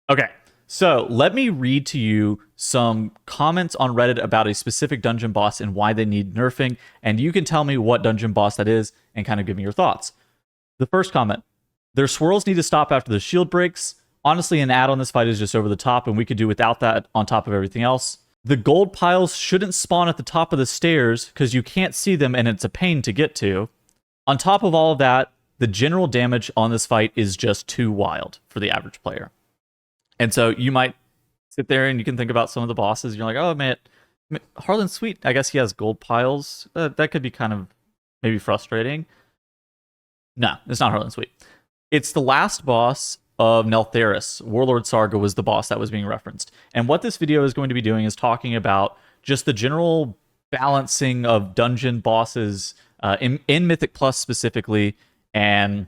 Okay, so let me read to you some comments on Reddit about a specific dungeon boss and why they need nerfing, and you can tell me what dungeon boss that is and kind of give me your thoughts. The first comment: their swirls need to stop after the shield breaks. Honestly, an add on this fight is just over the top, and we could do without that on top of everything else. The gold piles shouldn't spawn at the top of the stairs because you can't see them and it's a pain to get to. On top of all of that, the general damage on this fight is just too wild for the average player. And so you might sit there and you can think about some of the bosses. And you're like, oh man, Harlan's sweet. I guess he has gold piles. That could be kind of maybe frustrating. No, it's not Harlan Sweet. It's the last boss of Neltharis. Warlord Sarga was the boss that was being referenced. And what this video is going to be doing is talking about just the general balancing of dungeon bosses in Mythic Plus specifically, and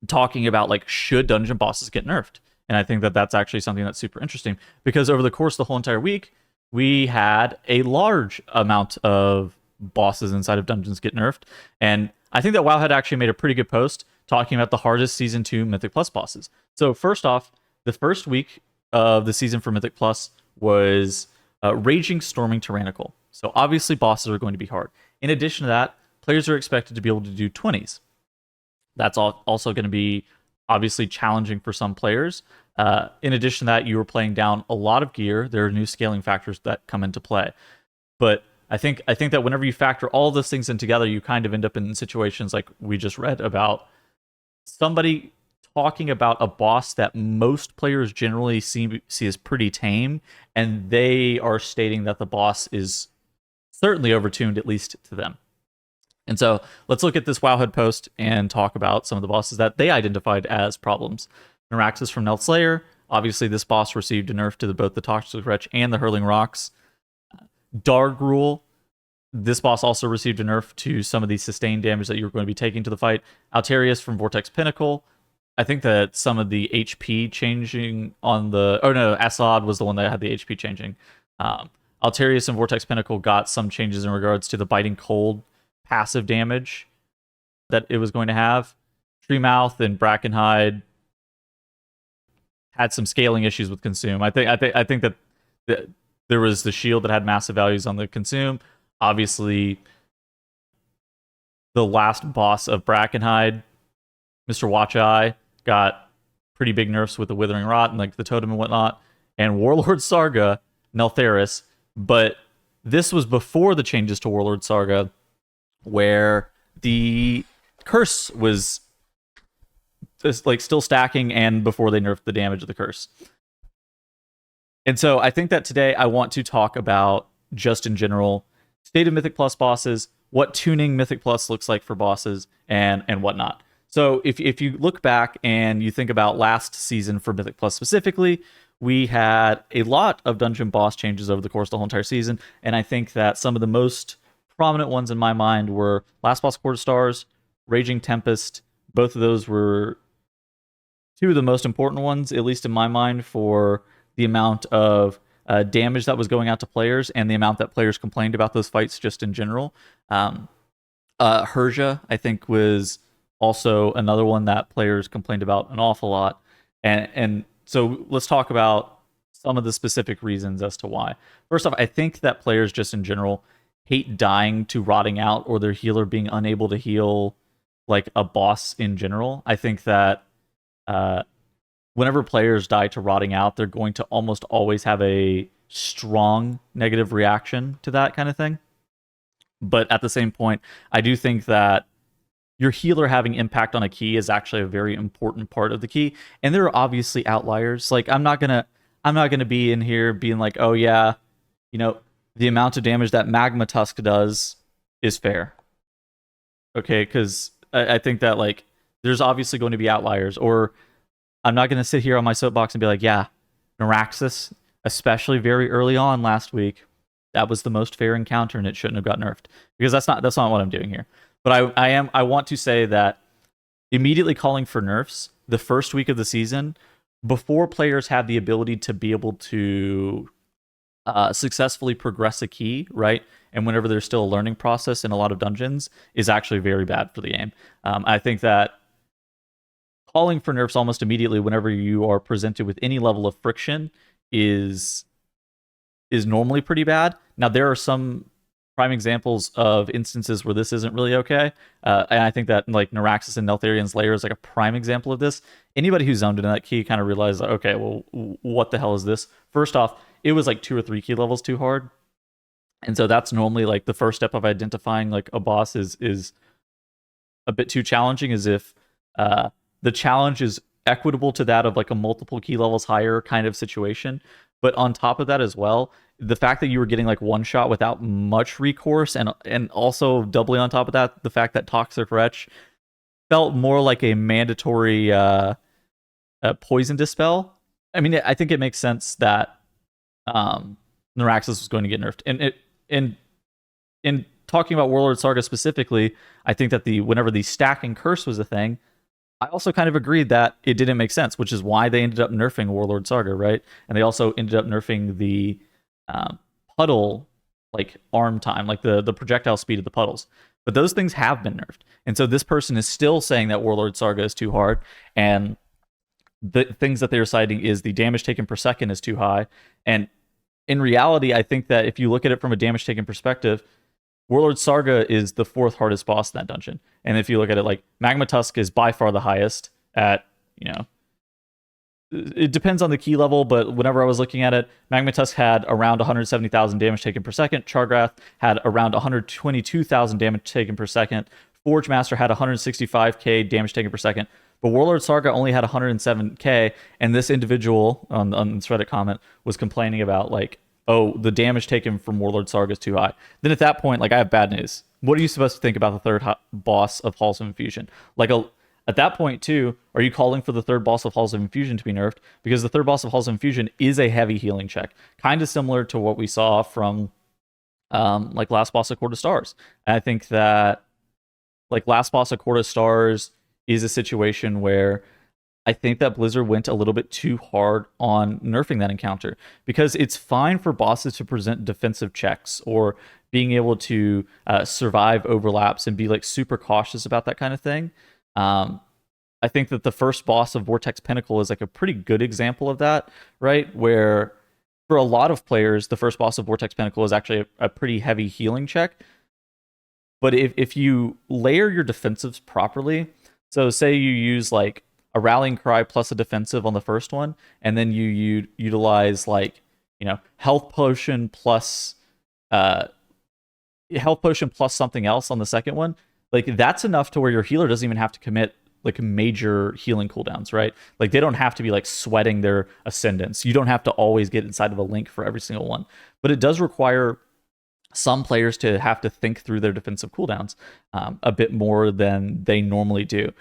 talking about like, should dungeon bosses get nerfed? And I think that that's actually something that's super interesting because over the course of the whole entire week, we had a large amount of bosses inside of dungeons get nerfed. And I think that Wowhead actually made a pretty good post talking about the hardest Season 2 Mythic Plus bosses. So first off, the first week of the season for Mythic Plus was Raging, Storming, Tyrannical. So obviously bosses are going to be hard. In addition to that, players are expected to be able to do 20s. That's also going to be obviously challenging for some players. In addition to that, you were playing down a lot of gear. There are new scaling factors that come into play. But I think that whenever you factor all those things in together, you kind of end up in situations like we just read about somebody talking about a boss that most players generally see as pretty tame, and they are stating that the boss is certainly overtuned, at least to them. And so let's look at this Wowhead post and talk about some of the bosses that they identified as problems. Neuraxis from Nelt Slayer. Obviously, this boss received a nerf to both the Toxic Wretch and the Hurling Rocks. Dargrul. This boss also received a nerf to some of the sustained damage that you were going to be taking to the fight. Alterius from Vortex Pinnacle. I think that some of the HP changing on the... Oh, no, Assad was the one that had the HP changing. Alterius and Vortex Pinnacle got some changes in regards to the Biting Cold passive damage that it was going to have. Treemouth and Brackenhide had some scaling issues with Consume. I think that there was the shield that had massive values on the Consume. Obviously, the last boss of Brackenhide, Mr. Watcheye, got pretty big nerfs with the Withering Rot and like the totem and whatnot. And Warlord Sarga, Neltharis. But this was before the changes to Warlord Sarga, where the curse was just, like, still stacking, and before they nerfed the damage of the curse. And so I think that today I want to talk about, just in general, state of Mythic Plus bosses, what tuning Mythic Plus looks like for bosses, and whatnot. So if you look back and you think about last season for Mythic Plus specifically, we had a lot of dungeon boss changes over the course of the whole entire season, and I think that some of the most prominent ones in my mind were Last Boss Court of Stars, Raging Tempest. Both of those were two of the most important ones, at least in my mind, for the amount of damage that was going out to players and the amount that players complained about those fights just in general. Herja, I think, was also another one that players complained about an awful lot. And so let's talk about some of the specific reasons as to why. First off, I think that players just in general hate dying to Rotting Out or their healer being unable to heal like a boss in general. I think that whenever players die to Rotting Out, they're going to almost always have a strong negative reaction to that kind of thing. But at the same point, I do think that your healer having impact on a key is actually a very important part of the key. And there are obviously outliers. Like, I'm not gonna be in here being like, oh yeah, you know, the amount of damage that Magma Tusk does is fair. Okay, because I think that, like, there's obviously going to be outliers. Or I'm not going to sit here on my soapbox and be like, yeah, Neuraxis, especially very early on last week, that was the most fair encounter and it shouldn't have got nerfed. Because that's not what I'm doing here. But I want to say that immediately calling for nerfs the first week of the season, before players have the ability to be able to successfully progress a key, right? And whenever there's still a learning process in a lot of dungeons, is actually very bad for the game. I think that calling for nerfs almost immediately whenever you are presented with any level of friction is normally pretty bad. Now, there are some prime examples of instances where this isn't really okay. And I think that like Neuraxis and Neltharian's layer is like a prime example of this. Anybody who zoned into that key kind of realized, like, okay, well, what the hell is this? First off, it was like 2 or 3 key levels too hard. And so that's normally like the first step of identifying like a boss is a bit too challenging, is if the challenge is equitable to that of like a multiple key levels higher kind of situation. But on top of that as well, the fact that you were getting like one shot without much recourse, and also doubly on top of that, the fact that Toxic Wretch felt more like a mandatory poison dispel. I mean, I think it makes sense that Neuraxis was going to get nerfed. And in talking about Warlord Saga specifically, I think that whenever the stacking curse was a thing, I also kind of agreed that it didn't make sense, which is why they ended up nerfing Warlord Saga, right? And they also ended up nerfing the puddle, like arm time, like the projectile speed of the puddles. But those things have been nerfed. And so this person is still saying that Warlord Saga is too hard, and the things that they're citing is the damage taken per second is too high. And in reality, I think that if you look at it from a damage taken perspective, Warlord Saga is the 4th hardest boss in that dungeon. And if you look at it, like Magma Tusk is by far the highest at, it depends on the key level, but whenever I was looking at it, Magma Tusk had around 170,000 damage taken per second. Chargrath had around 122,000 damage taken per second. Forge Master had 165k damage taken per second. But Warlord Saga only had 107k, and this individual on this Reddit comment was complaining about, like, oh, the damage taken from Warlord Saga is too high. Then at that point, like, I have bad news. What are you supposed to think about the 3rd boss of Halls of Infusion? Like, at that point, too, are you calling for the 3rd boss of Halls of Infusion to be nerfed? Because the 3rd boss of Halls of Infusion is a heavy healing check. Kind of similar to what we saw from, like, last boss of Court of Stars. And I think that, like, last boss of Court of Stars is a situation where I think that Blizzard went a little bit too hard on nerfing that encounter, because it's fine for bosses to present defensive checks or being able to survive overlaps and be like super cautious about that kind of thing. I think that the first boss of Vortex Pinnacle is like a pretty good example of that, right? Where for a lot of players, the first boss of Vortex Pinnacle is actually a pretty heavy healing check. But if you layer your defensives properly, so say you use like a Rallying Cry plus a defensive on the first one, and then you utilize like, health potion plus something else on the second one, like that's enough to where your healer doesn't even have to commit like major healing cooldowns, right? Like they don't have to be like sweating their ascendants. You don't have to always get inside of a link for every single one, but it does require some players to have to think through their defensive cooldowns a bit more than they normally do.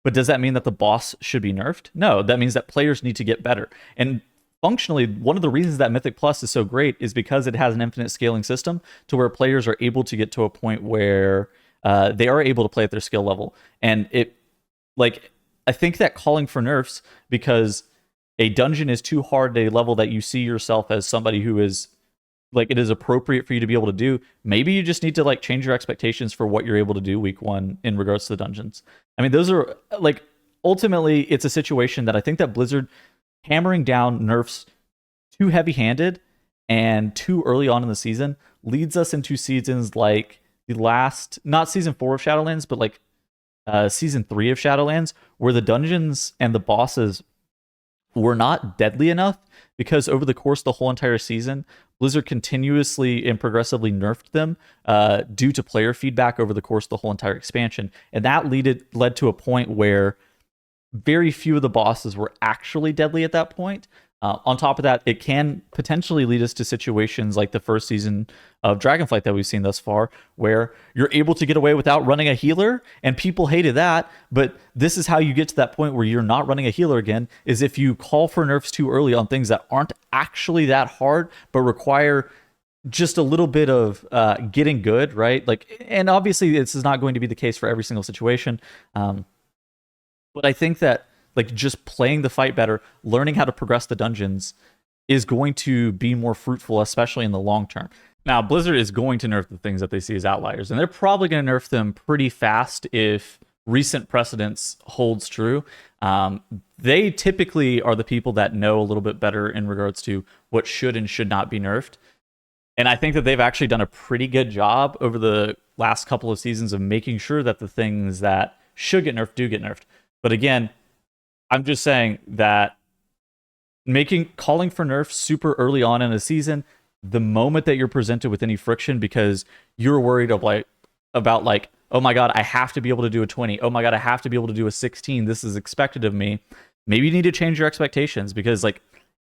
But does that mean that the boss should be nerfed? No, that means that players need to get better. And functionally, one of the reasons that Mythic Plus is so great is because it has an infinite scaling system to where players are able to get to a point where they are able to play at their skill level. And I think that calling for nerfs because a dungeon is too hard at a level that you see yourself as somebody who is like it is appropriate for you to be able to do, maybe you just need to like change your expectations for what you're able to do week 1 in regards to the dungeons. I mean, those are like, ultimately it's a situation that I think that Blizzard hammering down nerfs too heavy-handed and too early on in the season leads us into seasons like the last, not season 4 of Shadowlands, but like season 3 of Shadowlands, where the dungeons and the bosses were not deadly enough, because over the course of the whole entire season, Blizzard continuously and progressively nerfed them due to player feedback over the course of the whole entire expansion. And that led to a point where very few of the bosses were actually deadly at that point. On top of that, it can potentially lead us to situations like the first season of Dragonflight that we've seen thus far, where you're able to get away without running a healer, and people hated that. But this is how you get to that point where you're not running a healer again, is if you call for nerfs too early on things that aren't actually that hard, but require just a little bit of getting good, right? Like, and obviously this is not going to be the case for every single situation. But I think that like just playing the fight better, learning how to progress the dungeons is going to be more fruitful, especially in the long term. Now, Blizzard is going to nerf the things that they see as outliers, and they're probably going to nerf them pretty fast if recent precedents holds true. They typically are the people that know a little bit better in regards to what should and should not be nerfed. And I think that they've actually done a pretty good job over the last couple of seasons of making sure that the things that should get nerfed do get nerfed. But again, I'm just saying that calling for nerfs super early on in a season, the moment that you're presented with any friction because you're worried about oh my god, I have to be able to do a 20. Oh my god, I have to be able to do a 16. This is expected of me. Maybe you need to change your expectations because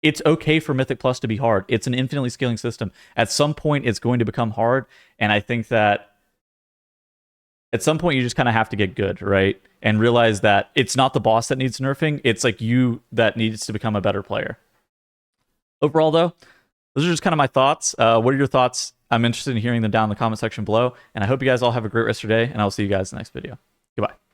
it's okay for Mythic Plus to be hard. It's an infinitely scaling system. At some point, it's going to become hard, and I think that at some point you just kind of have to get good, right? And realize that it's not the boss that needs nerfing. It's you that needs to become a better player. Overall, though, those are just kind of my thoughts. What are your thoughts? I'm interested in hearing them down in the comment section below. And I hope you guys all have a great rest of your day, and I'll see you guys in the next video. Goodbye.